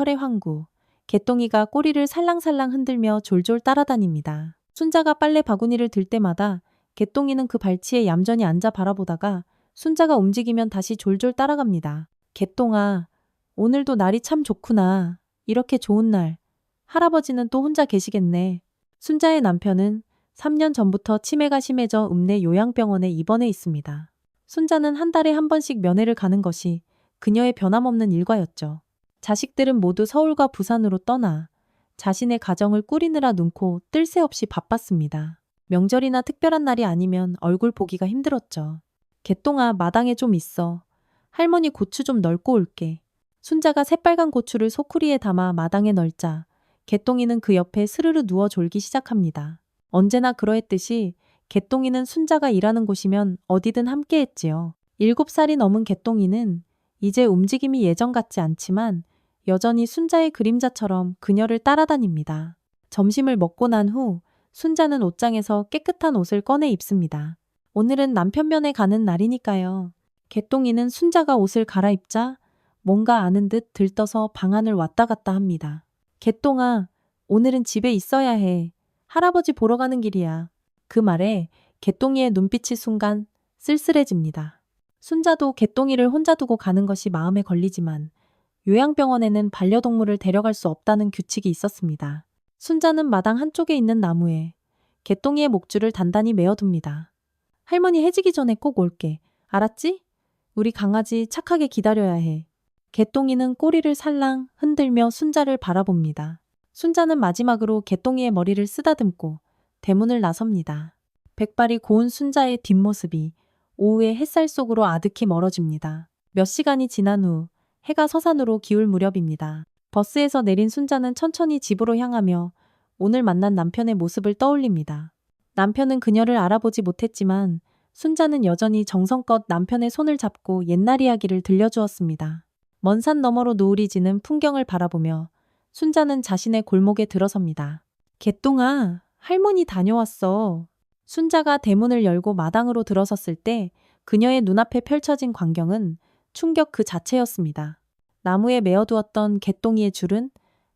철의 황구. 개똥이가 꼬리를 살랑살랑 흔들며 졸졸 따라다닙니다. 순자가 빨래 바구니를 들 때마다 개똥이는 그 발치에 얌전히 앉아 바라보다가 순자가 움직이면 다시 졸졸 따라갑니다. 개똥아, 오늘도 날이 참 좋구나. 이렇게 좋은 날. 할아버지는 또 혼자 계시겠네. 순자의 남편은 3년 전부터 치매가 심해져 읍내 요양병원에 입원해 있습니다. 순자는 한 달에 한 번씩 면회를 가는 것이 그녀의 변함없는 일과였죠. 자식들은 모두 서울과 부산으로 떠나 자신의 가정을 꾸리느라 눈코 뜰 새 없이 바빴습니다. 명절이나 특별한 날이 아니면 얼굴 보기가 힘들었죠. 개똥아, 마당에 좀 있어. 할머니 고추 좀 널고 올게. 순자가 새빨간 고추를 소쿠리에 담아 마당에 널자 개똥이는 그 옆에 스르르 누워 졸기 시작합니다. 언제나 그러했듯이 개똥이는 순자가 일하는 곳이면 어디든 함께했지요. 7살이 넘은 개똥이는 이제 움직임이 예전 같지 않지만 여전히 순자의 그림자처럼 그녀를 따라다닙니다. 점심을 먹고 난 후 순자는 옷장에서 깨끗한 옷을 꺼내 입습니다. 오늘은 남편 면에 가는 날이니까요. 개똥이는 순자가 옷을 갈아입자 뭔가 아는 듯 들떠서 방 안을 왔다 갔다 합니다. 개똥아, 오늘은 집에 있어야 해. 할아버지 보러 가는 길이야. 그 말에 개똥이의 눈빛이 순간 쓸쓸해집니다. 순자도 개똥이를 혼자 두고 가는 것이 마음에 걸리지만 요양병원에는 반려동물을 데려갈 수 없다는 규칙이 있었습니다. 순자는 마당 한쪽에 있는 나무에 개똥이의 목줄을 단단히 메어둡니다. 할머니 해지기 전에 꼭 올게. 알았지? 우리 강아지 착하게 기다려야 해. 개똥이는 꼬리를 살랑 흔들며 순자를 바라봅니다. 순자는 마지막으로 개똥이의 머리를 쓰다듬고 대문을 나섭니다. 백발이 고운 순자의 뒷모습이 오후의 햇살 속으로 아득히 멀어집니다. 몇 시간이 지난 후 해가 서산으로 기울 무렵입니다. 버스에서 내린 순자는 천천히 집으로 향하며 오늘 만난 남편의 모습을 떠올립니다. 남편은 그녀를 알아보지 못했지만 순자는 여전히 정성껏 남편의 손을 잡고 옛날 이야기를 들려주었습니다. 먼 산 너머로 노을이 지는 풍경을 바라보며 순자는 자신의 골목에 들어섭니다. 개똥아, 할머니 다녀왔어. 순자가 대문을 열고 마당으로 들어섰을 때 그녀의 눈앞에 펼쳐진 광경은 충격 그 자체였습니다. 나무에 메어두었던 개똥이의 줄은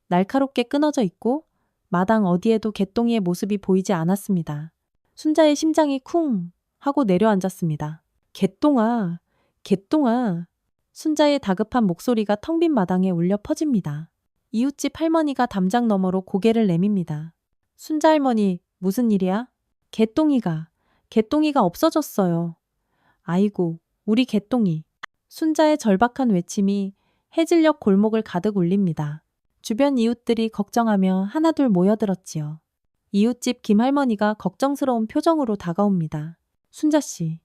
날카롭게 끊어져 있고 마당 어디에도 개똥이의 모습이 보이지 않았습니다. 순자의 심장이 쿵 하고 내려앉았습니다. 개똥아, 개똥아. 순자의 다급한 목소리가 텅 빈 마당에 울려 퍼집니다. 이웃집 할머니가 담장 너머로 고개를 내밉니다. 순자 할머니, 무슨 일이야? 개똥이가 없어졌어요. 아이고, 우리 개똥이. 순자의 절박한 외침이 해질녘 골목을 가득 울립니다. 주변 이웃들이 걱정하며 하나둘 모여들었지요. 이웃집 김할머니가 걱정스러운 표정으로 다가옵니다. 순자씨,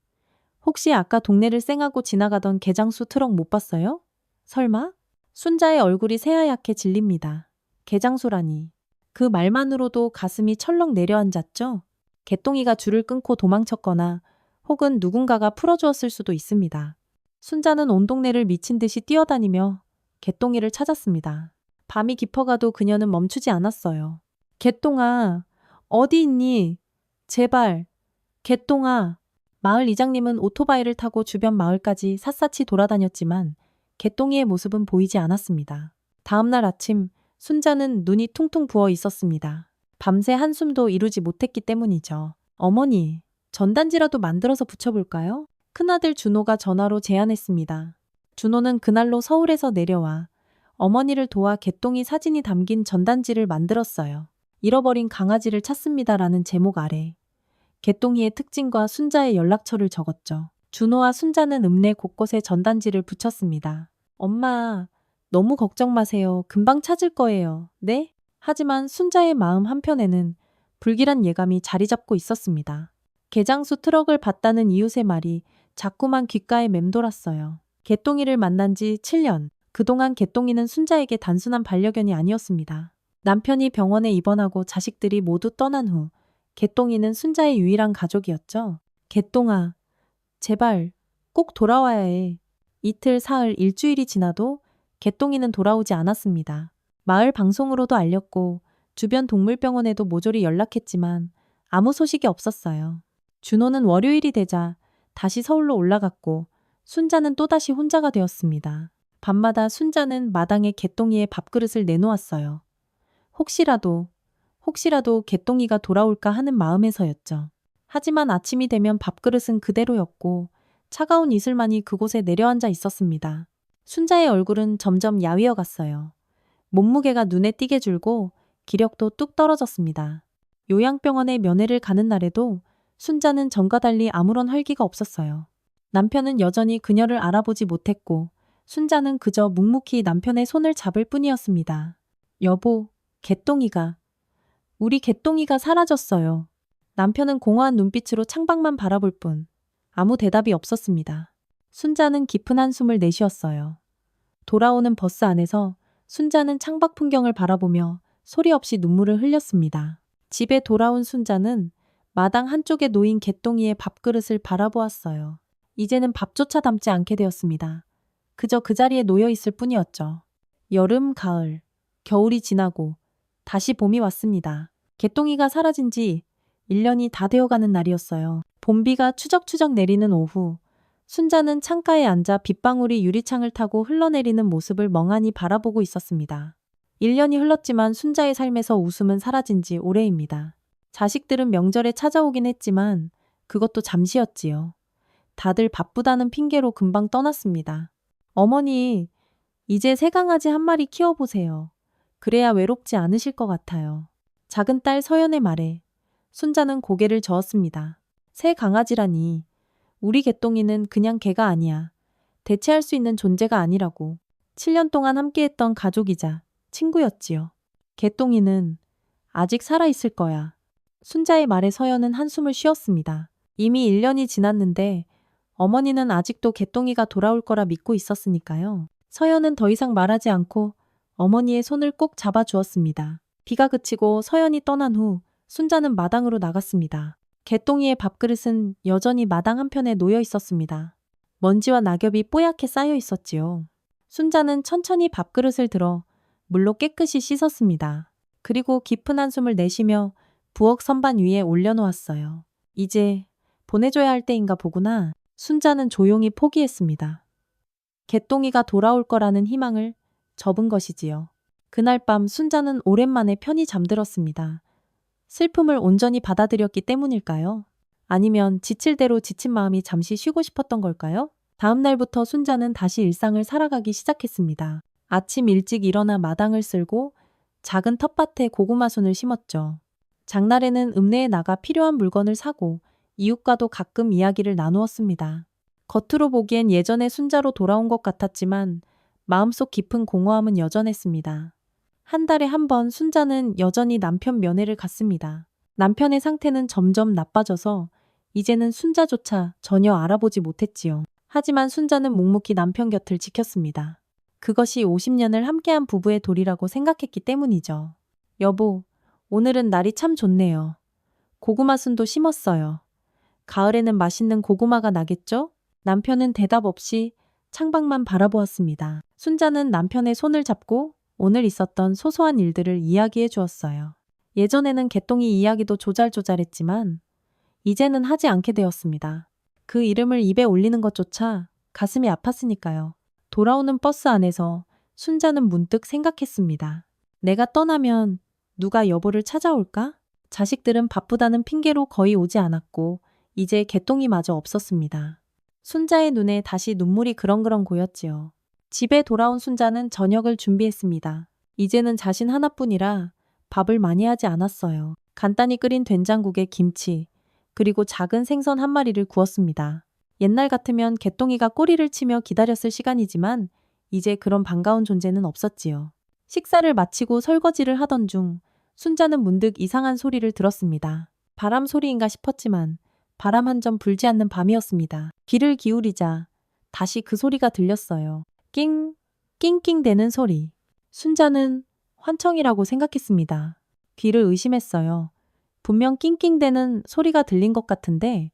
혹시 아까 동네를 쌩하고 지나가던 개장수 트럭 못 봤어요? 설마? 순자의 얼굴이 새하얗게 질립니다. 개장수라니. 그 말만으로도 가슴이 철렁 내려앉았죠? 개똥이가 줄을 끊고 도망쳤거나 혹은 누군가가 풀어주었을 수도 있습니다. 순자는 온 동네를 미친 듯이 뛰어다니며 개똥이를 찾았습니다. 밤이 깊어가도 그녀는 멈추지 않았어요. 개똥아, 어디 있니? 제발, 개똥아. 마을 이장님은 오토바이를 타고 주변 마을까지 샅샅이 돌아다녔지만 개똥이의 모습은 보이지 않았습니다. 다음날 아침 순자는 눈이 퉁퉁 부어 있었습니다. 밤새 한숨도 이루지 못했기 때문이죠. 어머니, 전단지라도 만들어서 붙여볼까요? 큰아들 준호가 전화로 제안했습니다. 준호는 그날로 서울에서 내려와 어머니를 도와 개똥이 사진이 담긴 전단지를 만들었어요. 잃어버린 강아지를 찾습니다라는 제목 아래 개똥이의 특징과 순자의 연락처를 적었죠. 준호와 순자는 읍내 곳곳에 전단지를 붙였습니다. 엄마, 너무 걱정 마세요. 금방 찾을 거예요. 네? 하지만 순자의 마음 한편에는 불길한 예감이 자리 잡고 있었습니다. 개장수 트럭을 봤다는 이웃의 말이 자꾸만 귓가에 맴돌았어요. 개똥이를 만난 지 7년. 그동안 개똥이는 순자에게 단순한 반려견이 아니었습니다. 남편이 병원에 입원하고 자식들이 모두 떠난 후 개똥이는 순자의 유일한 가족이었죠. 개똥아, 제발 꼭 돌아와야 해. 이틀, 사흘, 일주일이 지나도 개똥이는 돌아오지 않았습니다. 마을 방송으로도 알렸고 주변 동물병원에도 모조리 연락했지만 아무 소식이 없었어요. 준호는 월요일이 되자 다시 서울로 올라갔고 순자는 또다시 혼자가 되었습니다. 밤마다 순자는 마당에 개똥이의 밥그릇을 내놓았어요. 혹시라도 개똥이가 돌아올까 하는 마음에서였죠. 하지만 아침이 되면 밥그릇은 그대로였고 차가운 이슬만이 그곳에 내려앉아 있었습니다. 순자의 얼굴은 점점 야위어 갔어요. 몸무게가 눈에 띄게 줄고 기력도 뚝 떨어졌습니다. 요양병원에 면회를 가는 날에도 순자는 전과 달리 아무런 활기가 없었어요. 남편은 여전히 그녀를 알아보지 못했고 순자는 그저 묵묵히 남편의 손을 잡을 뿐이었습니다. 여보, 우리 개똥이가 사라졌어요. 남편은 공허한 눈빛으로 창밖만 바라볼 뿐 아무 대답이 없었습니다. 순자는 깊은 한숨을 내쉬었어요. 돌아오는 버스 안에서 순자는 창밖 풍경을 바라보며 소리 없이 눈물을 흘렸습니다. 집에 돌아온 순자는 마당 한쪽에 놓인 개똥이의 밥그릇을 바라보았어요. 이제는 밥조차 담지 않게 되었습니다. 그저 그 자리에 놓여 있을 뿐이었죠. 여름, 가을, 겨울이 지나고 다시 봄이 왔습니다. 개똥이가 사라진 지 1년이 다 되어가는 날이었어요. 봄비가 추적추적 내리는 오후, 순자는 창가에 앉아 빗방울이 유리창을 타고 흘러내리는 모습을 멍하니 바라보고 있었습니다. 1년이 흘렀지만 순자의 삶에서 웃음은 사라진 지 오래입니다. 자식들은 명절에 찾아오긴 했지만 그것도 잠시였지요. 다들 바쁘다는 핑계로 금방 떠났습니다. 어머니, 이제 새강아지 한 마리 키워보세요. 그래야 외롭지 않으실 것 같아요. 작은 딸 서연의 말에 순자는 고개를 저었습니다. 새 강아지라니. 우리 개똥이는 그냥 개가 아니야. 대체할 수 있는 존재가 아니라고. 7년 동안 함께했던 가족이자 친구였지요. 개똥이는 아직 살아있을 거야. 순자의 말에 서연은 한숨을 쉬었습니다. 이미 1년이 지났는데 어머니는 아직도 개똥이가 돌아올 거라 믿고 있었으니까요. 서연은 더 이상 말하지 않고 어머니의 손을 꼭 잡아주었습니다. 비가 그치고 서연이 떠난 후 순자는 마당으로 나갔습니다. 개똥이의 밥그릇은 여전히 마당 한편에 놓여 있었습니다. 먼지와 낙엽이 뽀얗게 쌓여 있었지요. 순자는 천천히 밥그릇을 들어 물로 깨끗이 씻었습니다. 그리고 깊은 한숨을 내쉬며 부엌 선반 위에 올려놓았어요. 이제 보내줘야 할 때인가 보구나. 순자는 조용히 포기했습니다. 개똥이가 돌아올 거라는 희망을 접은 것이지요. 그날 밤 순자는 오랜만에 편히 잠들었습니다. 슬픔을 온전히 받아들였기 때문일까요? 아니면 지칠 대로 지친 마음이 잠시 쉬고 싶었던 걸까요? 다음 날부터 순자는 다시 일상을 살아가기 시작했습니다. 아침 일찍 일어나 마당을 쓸고 작은 텃밭에 고구마순을 심었죠. 장날에는 읍내에 나가 필요한 물건을 사고 이웃과도 가끔 이야기를 나누었습니다. 겉으로 보기엔 예전의 순자로 돌아온 것 같았지만 마음속 깊은 공허함은 여전했습니다. 한 달에 한 번 순자는 여전히 남편 면회를 갔습니다. 남편의 상태는 점점 나빠져서 이제는 순자조차 전혀 알아보지 못했지요. 하지만 순자는 묵묵히 남편 곁을 지켰습니다. 그것이 50년을 함께한 부부의 도리라고 생각했기 때문이죠. 여보, 오늘은 날이 참 좋네요. 고구마순도 심었어요. 가을에는 맛있는 고구마가 나겠죠? 남편은 대답 없이 창밖만 바라보았습니다. 순자는 남편의 손을 잡고 오늘 있었던 소소한 일들을 이야기해 주었어요. 예전에는 개똥이 이야기도 조잘조잘했지만 이제는 하지 않게 되었습니다. 그 이름을 입에 올리는 것조차 가슴이 아팠으니까요. 돌아오는 버스 안에서 순자는 문득 생각했습니다. 내가 떠나면 누가 여보를 찾아올까? 자식들은 바쁘다는 핑계로 거의 오지 않았고 이제 개똥이마저 없었습니다. 순자의 눈에 다시 눈물이 그렁그렁 고였지요. 집에 돌아온 순자는 저녁을 준비했습니다. 이제는 자신 하나뿐이라 밥을 많이 하지 않았어요. 간단히 끓인 된장국에 김치, 그리고 작은 생선 한 마리를 구웠습니다. 옛날 같으면 개똥이가 꼬리를 치며 기다렸을 시간이지만 이제 그런 반가운 존재는 없었지요. 식사를 마치고 설거지를 하던 중 순자는 문득 이상한 소리를 들었습니다. 바람 소리인가 싶었지만 바람 한 점 불지 않는 밤이었습니다. 귀를 기울이자 다시 그 소리가 들렸어요. 낑낑 대는 소리. 순자는 환청이라고 생각했습니다. 귀를 의심했어요. 분명 낑낑대는 소리가 들린 것 같은데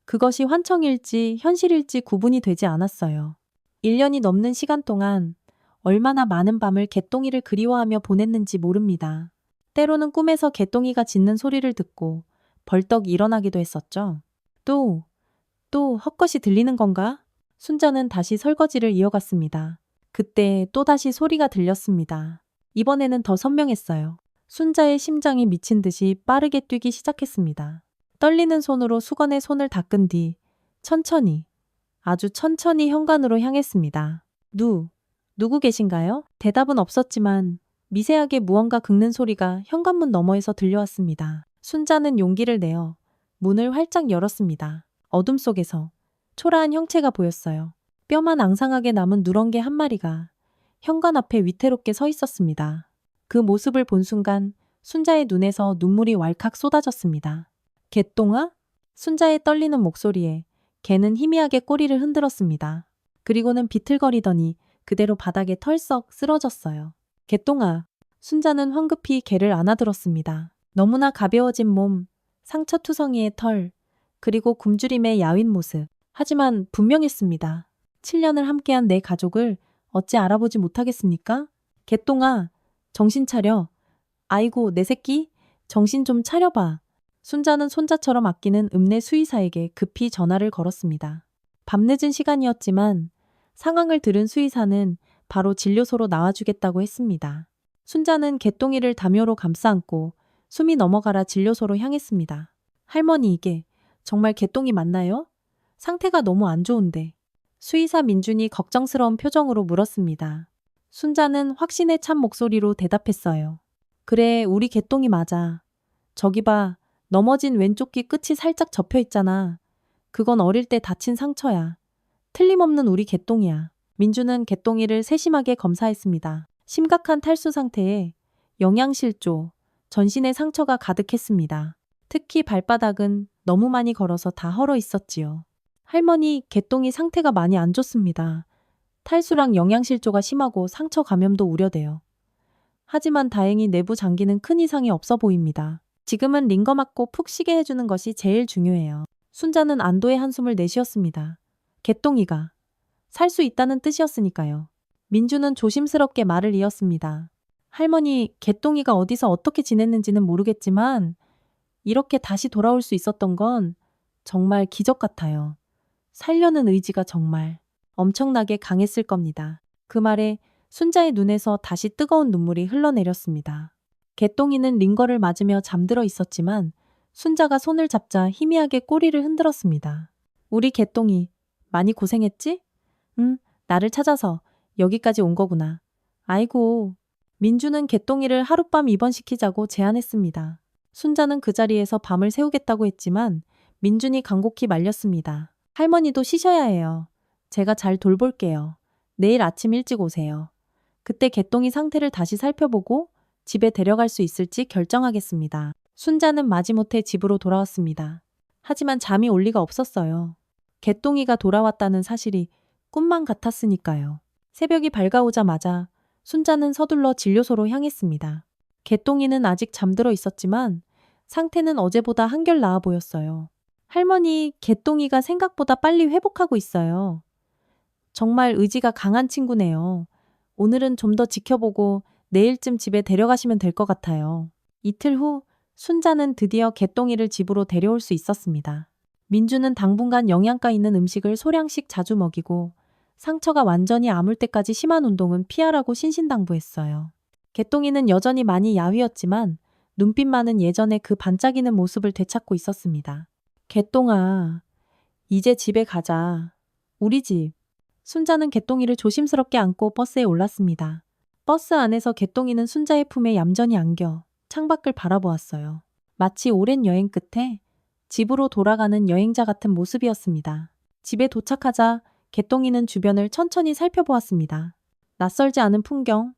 그것이 환청일지 현실일지 구분이 되지 않았어요. 1년이 넘는 시간 동안 얼마나 많은 밤을 개똥이를 그리워하며 보냈는지 모릅니다. 때로는 꿈에서 개똥이가 짖는 소리를 듣고 벌떡 일어나기도 했었죠. 또 헛것이 들리는 건가? 순자는 다시 설거지를 이어갔습니다. 그때 또다시 소리가 들렸습니다. 이번에는 더 선명했어요. 순자의 심장이 미친 듯이 빠르게 뛰기 시작했습니다. 떨리는 손으로 수건에 손을 닦은 뒤 천천히, 아주 천천히 현관으로 향했습니다. 누구 계신가요? 대답은 없었지만 미세하게 무언가 긁는 소리가 현관문 너머에서 들려왔습니다. 순자는 용기를 내어 문을 활짝 열었습니다. 어둠 속에서 초라한 형체가 보였어요. 뼈만 앙상하게 남은 누렁개 한 마리가 현관 앞에 위태롭게 서 있었습니다. 그 모습을 본 순간 순자의 눈에서 눈물이 왈칵 쏟아졌습니다. 개똥아? 순자의 떨리는 목소리에 개는 희미하게 꼬리를 흔들었습니다. 그리고는 비틀거리더니 그대로 바닥에 털썩 쓰러졌어요. 개똥아. 순자는 황급히 개를 안아들었습니다. 너무나 가벼워진 몸, 상처투성이의 털, 그리고 굶주림의 야윈 모습. 하지만 분명했습니다. 7년을 함께한 내 가족을 어찌 알아보지 못하겠습니까? 개똥아, 정신 차려. 아이고, 내 새끼, 정신 좀 차려봐. 순자는 손자처럼 아끼는 읍내 수의사에게 급히 전화를 걸었습니다. 밤늦은 시간이었지만 상황을 들은 수의사는 바로 진료소로 나와주겠다고 했습니다. 순자는 개똥이를 담요로 감싸 안고 숨이 넘어가라 진료소로 향했습니다. 할머니, 이게 정말 개똥이 맞나요? 상태가 너무 안 좋은데. 수의사 민준이 걱정스러운 표정으로 물었습니다. 순자는 확신에 찬 목소리로 대답했어요. 그래, 우리 개똥이 맞아. 저기 봐, 넘어진 왼쪽 귀 끝이 살짝 접혀 있잖아. 그건 어릴 때 다친 상처야. 틀림없는 우리 개똥이야. 민주는 개똥이를 세심하게 검사했습니다. 심각한 탈수 상태에 영양실조, 전신에 상처가 가득했습니다. 특히 발바닥은 너무 많이 걸어서 다 헐어 있었지요. 할머니, 개똥이 상태가 많이 안 좋습니다. 탈수랑 영양실조가 심하고 상처 감염도 우려돼요. 하지만 다행히 내부 장기는 큰 이상이 없어 보입니다. 지금은 링거 맞고 푹 쉬게 해주는 것이 제일 중요해요. 순자는 안도의 한숨을 내쉬었습니다. 개똥이가 살 수 있다는 뜻이었으니까요. 민주는 조심스럽게 말을 이었습니다. 할머니, 개똥이가 어디서 어떻게 지냈는지는 모르겠지만 이렇게 다시 돌아올 수 있었던 건 정말 기적 같아요. 살려는 의지가 정말 엄청나게 강했을 겁니다. 그 말에 순자의 눈에서 다시 뜨거운 눈물이 흘러내렸습니다. 개똥이는 링거를 맞으며 잠들어 있었지만 순자가 손을 잡자 희미하게 꼬리를 흔들었습니다. 우리 개똥이 많이 고생했지? 응, 나를 찾아서 여기까지 온 거구나. 아이고. 민주는 개똥이를 하룻밤 입원시키자고 제안했습니다. 순자는 그 자리에서 밤을 새우겠다고 했지만 민준이 간곡히 말렸습니다. 할머니도 쉬셔야 해요. 제가 잘 돌볼게요. 내일 아침 일찍 오세요. 그때 개똥이 상태를 다시 살펴보고 집에 데려갈 수 있을지 결정하겠습니다. 순자는 마지못해 집으로 돌아왔습니다. 하지만 잠이 올 리가 없었어요. 개똥이가 돌아왔다는 사실이 꿈만 같았으니까요. 새벽이 밝아오자마자 순자는 서둘러 진료소로 향했습니다. 개똥이는 아직 잠들어 있었지만 상태는 어제보다 한결 나아 보였어요. 할머니, 개똥이가 생각보다 빨리 회복하고 있어요. 정말 의지가 강한 친구네요. 오늘은 좀 더 지켜보고 내일쯤 집에 데려가시면 될 것 같아요. 이틀 후 순자는 드디어 개똥이를 집으로 데려올 수 있었습니다. 민주는 당분간 영양가 있는 음식을 소량씩 자주 먹이고 상처가 완전히 아물 때까지 심한 운동은 피하라고 신신당부했어요. 개똥이는 여전히 많이 야위었지만 눈빛만은 예전의 그 반짝이는 모습을 되찾고 있었습니다. 개똥아, 이제 집에 가자. 우리 집. 순자는 개똥이를 조심스럽게 안고 버스에 올랐습니다. 버스 안에서 개똥이는 순자의 품에 얌전히 안겨 창밖을 바라보았어요. 마치 오랜 여행 끝에 집으로 돌아가는 여행자 같은 모습이었습니다. 집에 도착하자 개똥이는 주변을 천천히 살펴보았습니다. 낯설지 않은 풍경,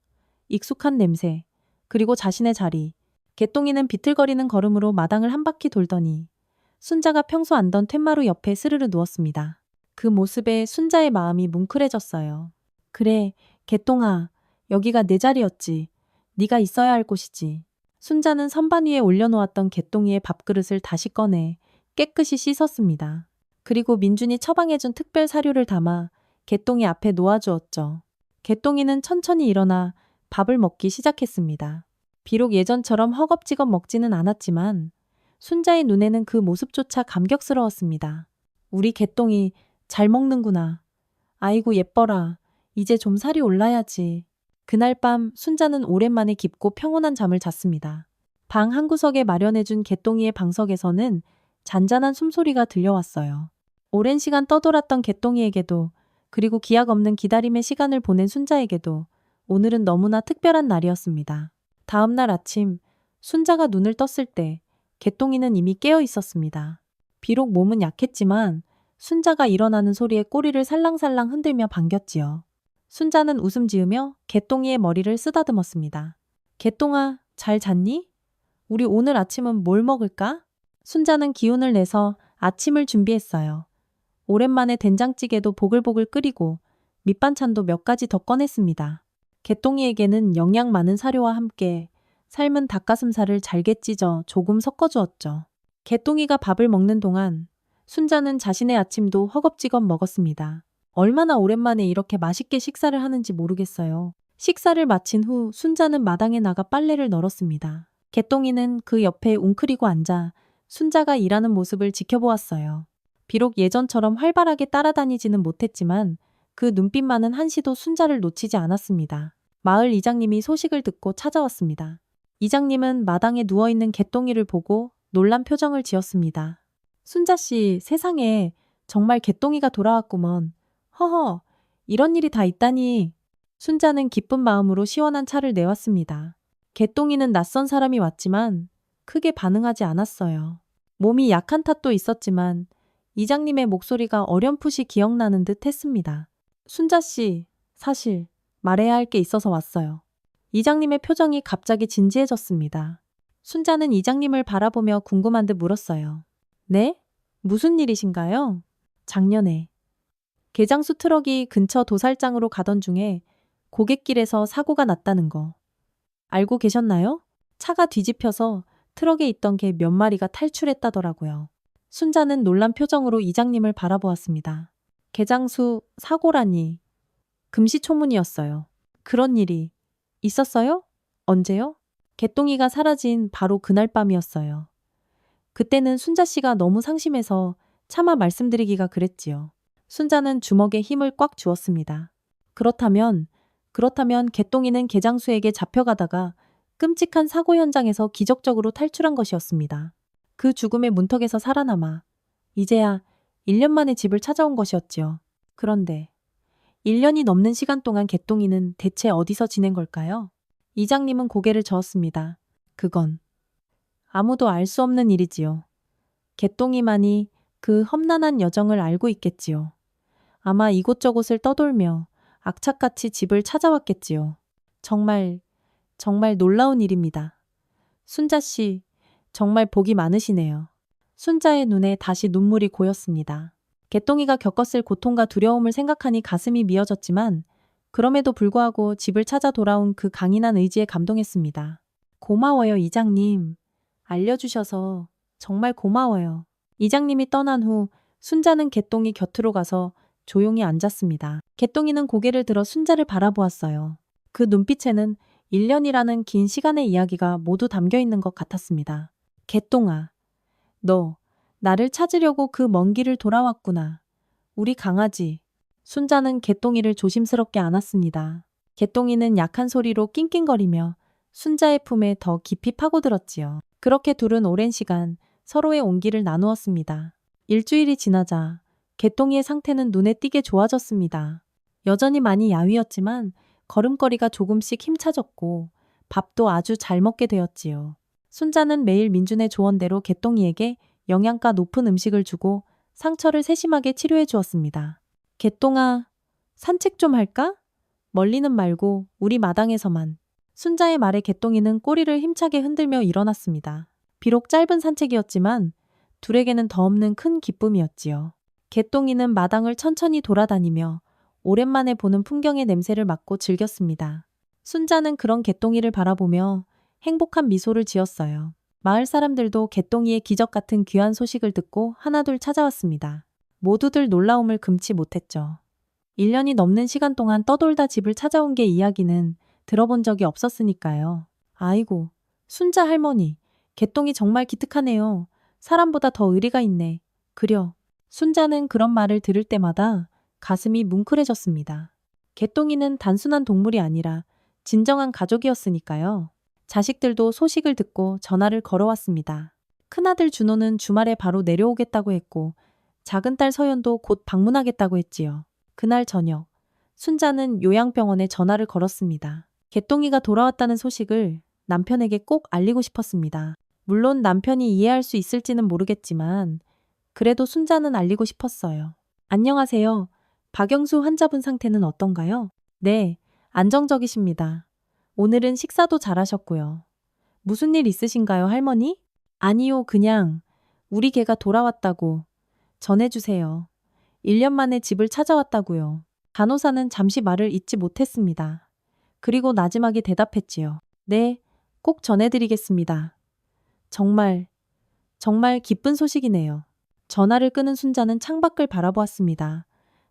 익숙한 냄새, 그리고 자신의 자리. 개똥이는 비틀거리는 걸음으로 마당을 한 바퀴 돌더니 순자가 평소 앉던 툇마루 옆에 스르르 누웠습니다. 그 모습에 순자의 마음이 뭉클해졌어요. 그래, 개똥아, 여기가 내 자리였지. 네가 있어야 할 곳이지. 순자는 선반 위에 올려놓았던 개똥이의 밥그릇을 다시 꺼내 깨끗이 씻었습니다. 그리고 민준이 처방해준 특별 사료를 담아 개똥이 앞에 놓아주었죠. 개똥이는 천천히 일어나 밥을 먹기 시작했습니다. 비록 예전처럼 허겁지겁 먹지는 않았지만 순자의 눈에는 그 모습조차 감격스러웠습니다. 우리 개똥이 잘 먹는구나. 아이고 예뻐라. 이제 좀 살이 올라야지. 그날 밤 순자는 오랜만에 깊고 평온한 잠을 잤습니다. 방 한구석에 마련해준 개똥이의 방석에서는 잔잔한 숨소리가 들려왔어요. 오랜 시간 떠돌았던 개똥이에게도, 그리고 기약 없는 기다림의 시간을 보낸 순자에게도 오늘은 너무나 특별한 날이었습니다. 다음 날 아침 순자가 눈을 떴을 때 개똥이는 이미 깨어 있었습니다. 비록 몸은 약했지만 순자가 일어나는 소리에 꼬리를 살랑살랑 흔들며 반겼지요. 순자는 웃음 지으며 개똥이의 머리를 쓰다듬었습니다. 개똥아, 잘 잤니? 우리 오늘 아침은 뭘 먹을까? 순자는 기운을 내서 아침을 준비했어요. 오랜만에 된장찌개도 보글보글 끓이고 밑반찬도 몇 가지 더 꺼냈습니다. 개똥이에게는 영양 많은 사료와 함께 삶은 닭가슴살을 잘게 찢어 조금 섞어주었죠. 개똥이가 밥을 먹는 동안 순자는 자신의 아침도 허겁지겁 먹었습니다. 얼마나 오랜만에 이렇게 맛있게 식사를 하는지 모르겠어요. 식사를 마친 후 순자는 마당에 나가 빨래를 널었습니다. 개똥이는 그 옆에 웅크리고 앉아 순자가 일하는 모습을 지켜보았어요. 비록 예전처럼 활발하게 따라다니지는 못했지만 그 눈빛만은 한시도 순자를 놓치지 않았습니다. 마을 이장님이 소식을 듣고 찾아왔습니다. 이장님은 마당에 누워있는 개똥이를 보고 놀란 표정을 지었습니다. 순자씨, 세상에 정말 개똥이가 돌아왔구먼. 허허, 이런 일이 다 있다니. 순자는 기쁜 마음으로 시원한 차를 내왔습니다. 개똥이는 낯선 사람이 왔지만 크게 반응하지 않았어요. 몸이 약한 탓도 있었지만 이장님의 목소리가 어렴풋이 기억나는 듯 했습니다. 순자씨, 사실 말해야 할 게 있어서 왔어요. 이장님의 표정이 갑자기 진지해졌습니다. 순자는 이장님을 바라보며 궁금한 듯 물었어요. 네? 무슨 일이신가요? 작년에 개장수 트럭이 근처 도살장으로 가던 중에 고갯길에서 사고가 났다는 거 알고 계셨나요? 차가 뒤집혀서 트럭에 있던 개 몇 마리가 탈출했다더라고요. 순자는 놀란 표정으로 이장님을 바라보았습니다. 개장수 사고라니 금시초문이었어요. 그런 일이 있었어요? 언제요? 개똥이가 사라진 바로 그날 밤이었어요. 그때는 순자 씨가 너무 상심해서 차마 말씀드리기가 그랬지요. 순자는 주먹에 힘을 꽉 주었습니다. 그렇다면 개똥이는 개장수에게 잡혀가다가 끔찍한 사고 현장에서 기적적으로 탈출한 것이었습니다. 그 죽음의 문턱에서 살아남아 이제야 1년 만에 집을 찾아온 것이었지요. 그런데 1년이 넘는 시간 동안 개똥이는 대체 어디서 지낸 걸까요? 이장님은 고개를 저었습니다. 그건 아무도 알 수 없는 일이지요. 개똥이만이 그 험난한 여정을 알고 있겠지요. 아마 이곳저곳을 떠돌며 악착같이 집을 찾아왔겠지요. 정말 놀라운 일입니다. 순자 씨, 정말 복이 많으시네요. 순자의 눈에 다시 눈물이 고였습니다. 개똥이가 겪었을 고통과 두려움을 생각하니 가슴이 미어졌지만 그럼에도 불구하고 집을 찾아 돌아온 그 강인한 의지에 감동했습니다. 고마워요, 이장님. 알려주셔서 정말 고마워요. 이장님이 떠난 후 순자는 개똥이 곁으로 가서 조용히 앉았습니다. 개똥이는 고개를 들어 순자를 바라보았어요. 그 눈빛에는 1년이라는 긴 시간의 이야기가 모두 담겨 있는 것 같았습니다. 개똥아, 너 나를 찾으려고 그 먼 길을 돌아왔구나. 우리 강아지. 순자는 개똥이를 조심스럽게 안았습니다. 개똥이는 약한 소리로 낑낑거리며 순자의 품에 더 깊이 파고들었지요. 그렇게 둘은 오랜 시간 서로의 온기를 나누었습니다. 일주일이 지나자 개똥이의 상태는 눈에 띄게 좋아졌습니다. 여전히 많이 야위었지만 걸음걸이가 조금씩 힘차졌고 밥도 아주 잘 먹게 되었지요. 순자는 매일 민준의 조언대로 개똥이에게 영양가 높은 음식을 주고 상처를 세심하게 치료해 주었습니다. 개똥아, 산책 좀 할까? 멀리는 말고 우리 마당에서만. 순자의 말에 개똥이는 꼬리를 힘차게 흔들며 일어났습니다. 비록 짧은 산책이었지만 둘에게는 더 없는 큰 기쁨이었지요. 개똥이는 마당을 천천히 돌아다니며 오랜만에 보는 풍경의 냄새를 맡고 즐겼습니다. 순자는 그런 개똥이를 바라보며 행복한 미소를 지었어요. 마을 사람들도 개똥이의 기적 같은 귀한 소식을 듣고 하나둘 찾아왔습니다. 모두들 놀라움을 금치 못했죠. 1년이 넘는 시간 동안 떠돌다 집을 찾아온 게 이야기는 들어본 적이 없었으니까요. 아이고, 순자 할머니, 개똥이 정말 기특하네요. 사람보다 더 의리가 있네. 그려. 순자는 그런 말을 들을 때마다 가슴이 뭉클해졌습니다. 개똥이는 단순한 동물이 아니라 진정한 가족이었으니까요. 자식들도 소식을 듣고 전화를 걸어왔습니다. 큰아들 준호는 주말에 바로 내려오겠다고 했고 작은 딸 서연도 곧 방문하겠다고 했지요. 그날 저녁 순자는 요양병원에 전화를 걸었습니다. 개똥이가 돌아왔다는 소식을 남편에게 꼭 알리고 싶었습니다. 물론 남편이 이해할 수 있을지는 모르겠지만 그래도 순자는 알리고 싶었어요. 안녕하세요. 박영수 환자분 상태는 어떤가요? 네, 안정적이십니다. 오늘은 식사도 잘하셨고요. 무슨 일 있으신가요, 할머니? 아니요, 그냥 우리 개가 돌아왔다고 전해주세요. 1년 만에 집을 찾아왔다고요. 간호사는 잠시 말을 잇지 못했습니다. 그리고 나지막이 대답했지요. 네, 꼭 전해드리겠습니다. 정말 기쁜 소식이네요. 전화를 끊은 순자는 창밖을 바라보았습니다.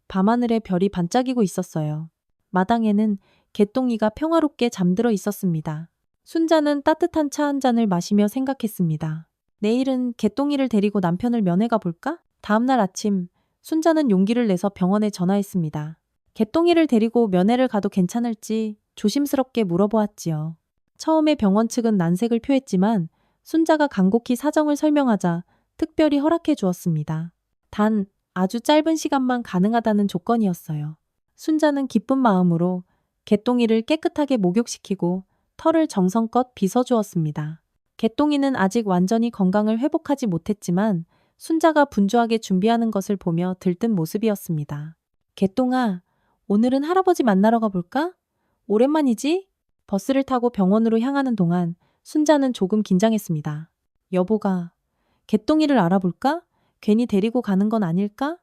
밤하늘에 별이 반짝이고 있었어요. 마당에는 개똥이가 평화롭게 잠들어 있었습니다. 순자는 따뜻한 차 한 잔을 마시며 생각했습니다. 내일은 개똥이를 데리고 남편을 면회 가볼까? 다음날 아침 순자는 용기를 내서 병원에 전화했습니다. 개똥이를 데리고 면회를 가도 괜찮을지 조심스럽게 물어보았지요. 처음에 병원 측은 난색을 표했지만 순자가 간곡히 사정을 설명하자 특별히 허락해 주었습니다. 단 아주 짧은 시간만 가능하다는 조건이었어요. 순자는 기쁜 마음으로 개똥이를 깨끗하게 목욕시키고 털을 정성껏 빗어주었습니다. 개똥이는 아직 완전히 건강을 회복하지 못했지만 순자가 분주하게 준비하는 것을 보며 들뜬 모습이었습니다. 개똥아, 오늘은 할아버지 만나러 가볼까? 오랜만이지? 버스를 타고 병원으로 향하는 동안 순자는 조금 긴장했습니다. 여보가 개똥이를 알아볼까? 괜히 데리고 가는 건 아닐까?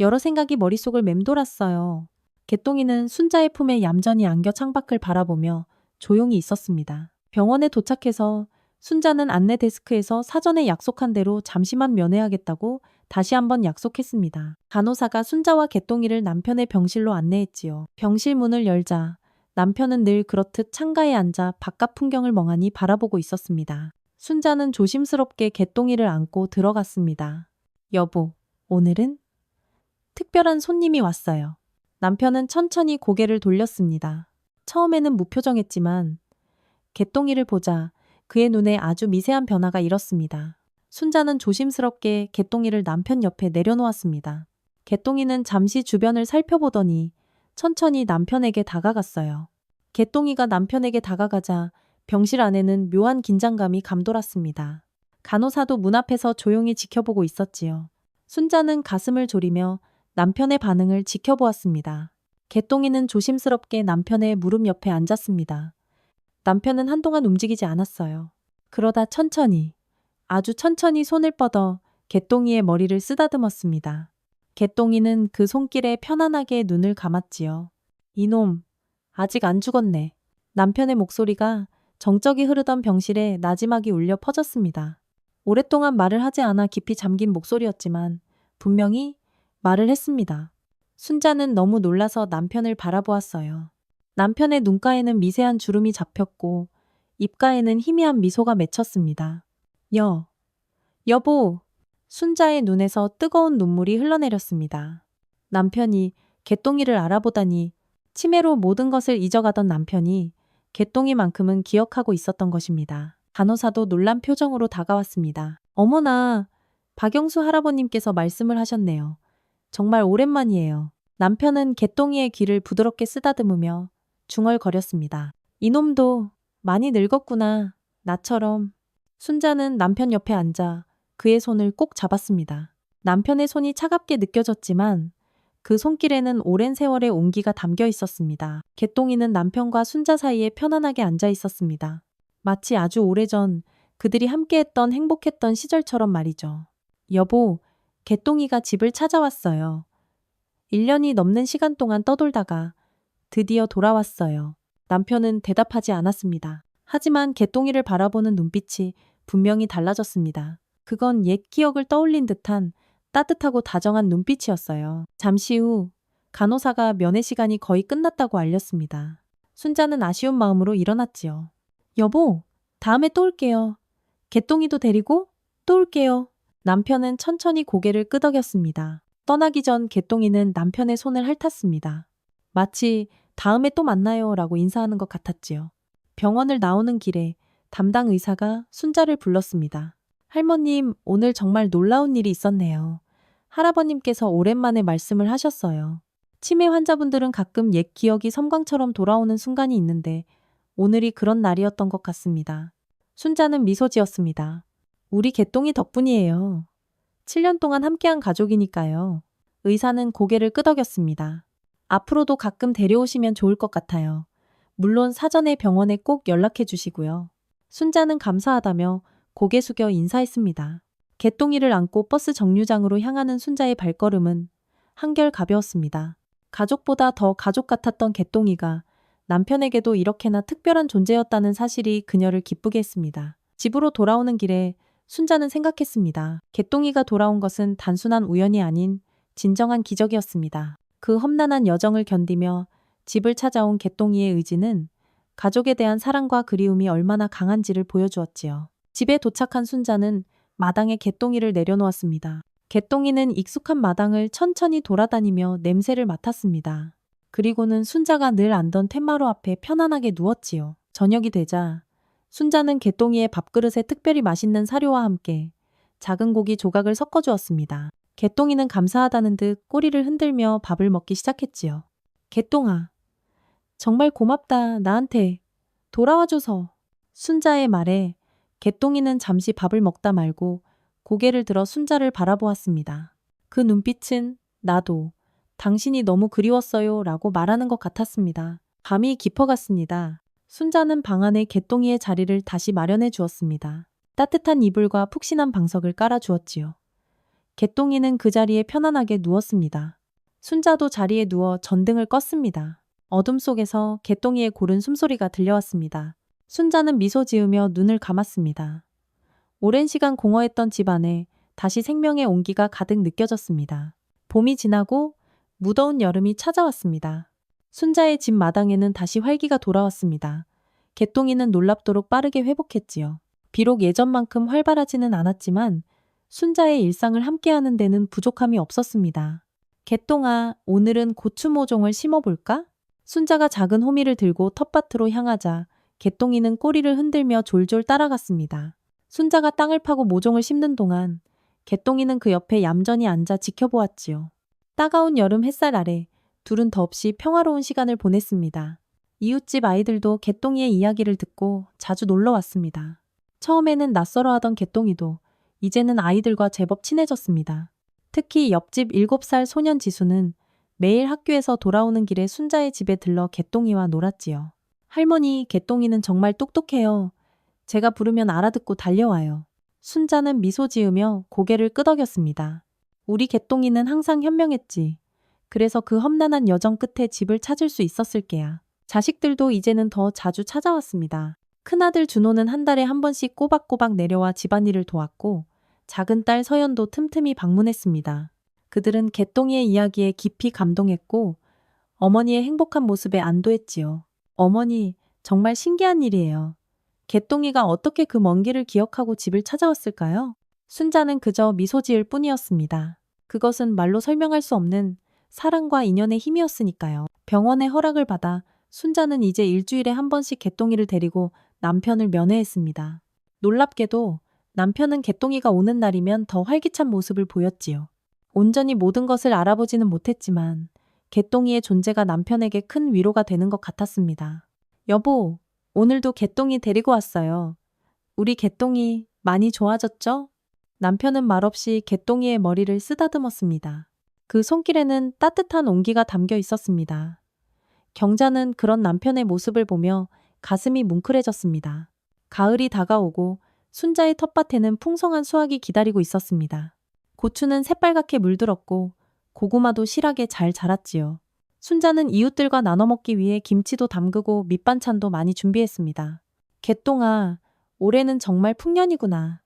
여러 생각이 머릿속을 맴돌았어요. 개똥이는 순자의 품에 얌전히 안겨 창밖을 바라보며 조용히 있었습니다. 병원에 도착해서 순자는 안내 데스크에서 사전에 약속한 대로 잠시만 면회하겠다고 다시 한번 약속했습니다. 간호사가 순자와 개똥이를 남편의 병실로 안내했지요. 병실 문을 열자 남편은 늘 그렇듯 창가에 앉아 바깥 풍경을 멍하니 바라보고 있었습니다. 순자는 조심스럽게 개똥이를 안고 들어갔습니다. 여보, 오늘은 특별한 손님이 왔어요. 남편은 천천히 고개를 돌렸습니다. 처음에는 무표정했지만 개똥이를 보자 그의 눈에 아주 미세한 변화가 일었습니다. 순자는 조심스럽게 개똥이를 남편 옆에 내려놓았습니다. 개똥이는 잠시 주변을 살펴보더니 천천히 남편에게 다가갔어요. 개똥이가 남편에게 다가가자 병실 안에는 묘한 긴장감이 감돌았습니다. 간호사도 문 앞에서 조용히 지켜보고 있었지요. 순자는 가슴을 졸이며 남편의 반응을 지켜보았습니다. 개똥이는 조심스럽게 남편의 무릎 옆에 앉았습니다. 남편은 한동안 움직이지 않았어요. 그러다 천천히, 아주 천천히 손을 뻗어 개똥이의 머리를 쓰다듬었습니다. 개똥이는 그 손길에 편안하게 눈을 감았지요. 이놈, 아직 안 죽었네. 남편의 목소리가 정적이 흐르던 병실에 나지막이 울려 퍼졌습니다. 오랫동안 말을 하지 않아 깊이 잠긴 목소리였지만 분명히 말을 했습니다. 순자는 너무 놀라서 남편을 바라보았어요. 남편의 눈가에는 미세한 주름이 잡혔고 입가에는 희미한 미소가 맺혔습니다. 여보! 순자의 눈에서 뜨거운 눈물이 흘러내렸습니다. 남편이 개똥이를 알아보다니 치매로 모든 것을 잊어가던 남편이 개똥이만큼은 기억하고 있었던 것입니다. 간호사도 놀란 표정으로 다가왔습니다. 어머나, 박영수 할아버님께서 말씀을 하셨네요. 정말 오랜만이에요. 남편은 개똥이의 귀를 부드럽게 쓰다듬으며 중얼거렸습니다. 이놈도 많이 늙었구나. 나처럼. 순자는 남편 옆에 앉아 그의 손을 꼭 잡았습니다. 남편의 손이 차갑게 느껴졌지만 그 손길에는 오랜 세월의 온기가 담겨 있었습니다. 개똥이는 남편과 순자 사이에 편안하게 앉아 있었습니다. 마치 아주 오래전 그들이 함께했던 행복했던 시절처럼 말이죠. 여보, 개똥이가 집을 찾아왔어요. 1년이 넘는 시간 동안 떠돌다가 드디어 돌아왔어요. 남편은 대답하지 않았습니다. 하지만 개똥이를 바라보는 눈빛이 분명히 달라졌습니다. 그건 옛 기억을 떠올린 듯한 따뜻하고 다정한 눈빛이었어요. 잠시 후 간호사가 면회 시간이 거의 끝났다고 알렸습니다. 순자는 아쉬운 마음으로 일어났지요. 여보, 다음에 또 올게요. 개똥이도 데리고 또 올게요. 남편은 천천히 고개를 끄덕였습니다. 떠나기 전 개똥이는 남편의 손을 핥았습니다. 마치 다음에 또 만나요 라고 인사하는 것 같았지요. 병원을 나오는 길에 담당 의사가 순자를 불렀습니다. 할머님, 오늘 정말 놀라운 일이 있었네요. 할아버님께서 오랜만에 말씀을 하셨어요. 치매 환자분들은 가끔 옛 기억이 섬광처럼 돌아오는 순간이 있는데 오늘이 그런 날이었던 것 같습니다. 순자는 미소 지었습니다. 우리 개똥이 덕분이에요. 7년 동안 함께한 가족이니까요. 의사는 고개를 끄덕였습니다. 앞으로도 가끔 데려오시면 좋을 것 같아요. 물론 사전에 병원에 꼭 연락해 주시고요. 순자는 감사하다며 고개 숙여 인사했습니다. 개똥이를 안고 버스 정류장으로 향하는 순자의 발걸음은 한결 가벼웠습니다. 가족보다 더 가족 같았던 개똥이가 남편에게도 이렇게나 특별한 존재였다는 사실이 그녀를 기쁘게 했습니다. 집으로 돌아오는 길에 순자는 생각했습니다. 개똥이가 돌아온 것은 단순한 우연이 아닌 진정한 기적이었습니다. 그 험난한 여정을 견디며 집을 찾아온 개똥이의 의지는 가족에 대한 사랑과 그리움이 얼마나 강한지를 보여주었지요. 집에 도착한 순자는 마당에 개똥이를 내려놓았습니다. 개똥이는 익숙한 마당을 천천히 돌아다니며 냄새를 맡았습니다. 그리고는 순자가 늘 앉던 텐마루 앞에 편안하게 누웠지요. 저녁이 되자 순자는 개똥이의 밥그릇에 특별히 맛있는 사료와 함께 작은 고기 조각을 섞어주었습니다. 개똥이는 감사하다는 듯 꼬리를 흔들며 밥을 먹기 시작했지요. 개똥아, 정말 고맙다. 나한테 돌아와줘서. 순자의 말에 개똥이는 잠시 밥을 먹다 말고 고개를 들어 순자를 바라보았습니다. 그 눈빛은 나도 당신이 너무 그리웠어요 라고 말하는 것 같았습니다. 밤이 깊어갔습니다. 순자는 방 안에 개똥이의 자리를 다시 마련해 주었습니다. 따뜻한 이불과 푹신한 방석을 깔아 주었지요. 개똥이는 그 자리에 편안하게 누웠습니다. 순자도 자리에 누워 전등을 껐습니다. 어둠 속에서 개똥이의 고른 숨소리가 들려왔습니다. 순자는 미소 지으며 눈을 감았습니다. 오랜 시간 공허했던 집 안에 다시 생명의 온기가 가득 느껴졌습니다. 봄이 지나고 무더운 여름이 찾아왔습니다. 순자의 집 마당에는 다시 활기가 돌아왔습니다. 개똥이는 놀랍도록 빠르게 회복했지요. 비록 예전만큼 활발하지는 않았지만 순자의 일상을 함께하는 데는 부족함이 없었습니다. 개똥아, 오늘은 고추 모종을 심어볼까? 순자가 작은 호미를 들고 텃밭으로 향하자 개똥이는 꼬리를 흔들며 졸졸 따라갔습니다. 순자가 땅을 파고 모종을 심는 동안 개똥이는 그 옆에 얌전히 앉아 지켜보았지요. 따가운 여름 햇살 아래 둘은 더없이 평화로운 시간을 보냈습니다. 이웃집 아이들도 개똥이의 이야기를 듣고 자주 놀러 왔습니다. 처음에는 낯설어하던 개똥이도 이제는 아이들과 제법 친해졌습니다. 특히 옆집 7살 소년 지수는 매일 학교에서 돌아오는 길에 순자의 집에 들러 개똥이와 놀았지요. 할머니, 개똥이는 정말 똑똑해요. 제가 부르면 알아듣고 달려와요. 순자는 미소 지으며 고개를 끄덕였습니다. 우리 개똥이는 항상 현명했지. 그래서 그 험난한 여정 끝에 집을 찾을 수 있었을 게야. 자식들도 이제는 더 자주 찾아왔습니다. 큰아들 준호는 한 달에 한 번씩 꼬박꼬박 내려와 집안일을 도왔고 작은 딸 서연도 틈틈이 방문했습니다. 그들은 개똥이의 이야기에 깊이 감동했고 어머니의 행복한 모습에 안도했지요. 어머니, 정말 신기한 일이에요. 개똥이가 어떻게 그 먼 길을 기억하고 집을 찾아왔을까요? 순자는 그저 미소 지을 뿐이었습니다. 그것은 말로 설명할 수 없는 사랑과 인연의 힘이었으니까요. 병원의 허락을 받아 순자는 이제 일주일에 한 번씩 개똥이를 데리고 남편을 면회했습니다. 놀랍게도 남편은 개똥이가 오는 날이면 더 활기찬 모습을 보였지요. 온전히 모든 것을 알아보지는 못했지만 개똥이의 존재가 남편에게 큰 위로가 되는 것 같았습니다. 여보, 오늘도 개똥이 데리고 왔어요. 우리 개똥이 많이 좋아졌죠? 남편은 말없이 개똥이의 머리를 쓰다듬었습니다. 그 손길에는 따뜻한 온기가 담겨 있었습니다. 경자는 그런 남편의 모습을 보며 가슴이 뭉클해졌습니다. 가을이 다가오고 순자의 텃밭에는 풍성한 수확이 기다리고 있었습니다. 고추는 새빨갛게 물들었고 고구마도 실하게 잘 자랐지요. 순자는 이웃들과 나눠 먹기 위해 김치도 담그고 밑반찬도 많이 준비했습니다. 개똥아, 올해는 정말 풍년이구나.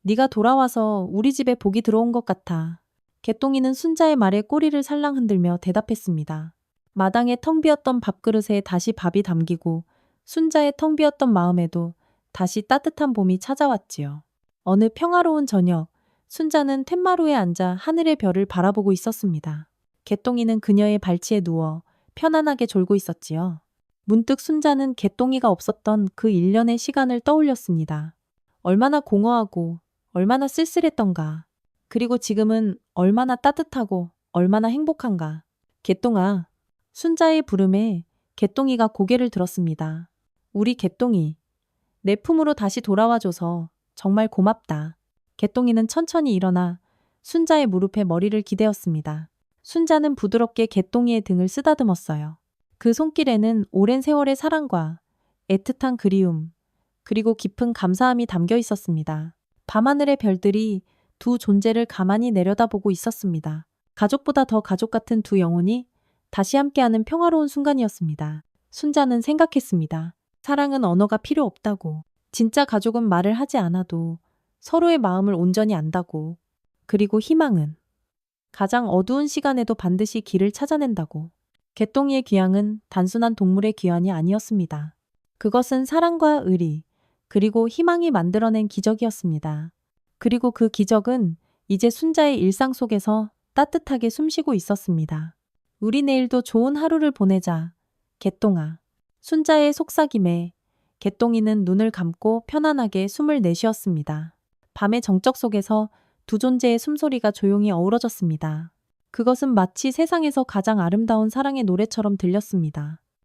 네가 돌아와서 우리 집에 복이 들어온 것 같아. 개똥이는 순자의 말에 꼬리를 살랑 흔들며 대답했습니다. 마당에 텅 비었던 밥그릇에 다시 밥이 담기고 순자의 텅 비었던 마음에도 다시 따뜻한 봄이 찾아왔지요. 어느 평화로운 저녁, 순자는 텐마루에 앉아 하늘의 별을 바라보고 있었습니다. 개똥이는 그녀의 발치에 누워 편안하게 졸고 있었지요. 문득 순자는 개똥이가 없었던 그 1년의 시간을 떠올렸습니다. 얼마나 공허하고 얼마나 쓸쓸했던가. 그리고 지금은 얼마나 따뜻하고 얼마나 행복한가. 개똥아. 순자의 부름에 개똥이가 고개를 들었습니다. 우리 개똥이. 내 품으로 다시 돌아와줘서 정말 고맙다. 개똥이는 천천히 일어나 순자의 무릎에 머리를 기대었습니다. 순자는 부드럽게 개똥이의 등을 쓰다듬었어요. 그 손길에는 오랜 세월의 사랑과 애틋한 그리움, 그리고 깊은 감사함이 담겨 있었습니다. 밤하늘의 별들이 두 존재를 가만히 내려다보고 있었습니다. 가족보다 더 가족 같은 두 영혼이 다시 함께하는 평화로운 순간이었습니다. 순자는 생각했습니다. 사랑은 언어가 필요 없다고. 진짜 가족은 말을 하지 않아도 서로의 마음을 온전히 안다고. 그리고 희망은 가장 어두운 시간에도 반드시 길을 찾아낸다고. 개똥이의 귀향은 단순한 동물의 귀환이 아니었습니다. 그것은 사랑과 의리, 그리고 희망이 만들어낸 기적이었습니다. 그리고 그 기적은 이제 순자의 일상 속에서 따뜻하게 숨쉬고 있었습니다. 우리 내일도 좋은 하루를 보내자, 개똥아. 순자의 속삭임에 개똥이는 눈을 감고 편안하게 숨을 내쉬었습니다. 밤의 정적 속에서 두 존재의 숨소리가 조용히 어우러졌습니다. 그것은 마치 세상에서 가장 아름다운 사랑의 노래처럼 들렸습니다.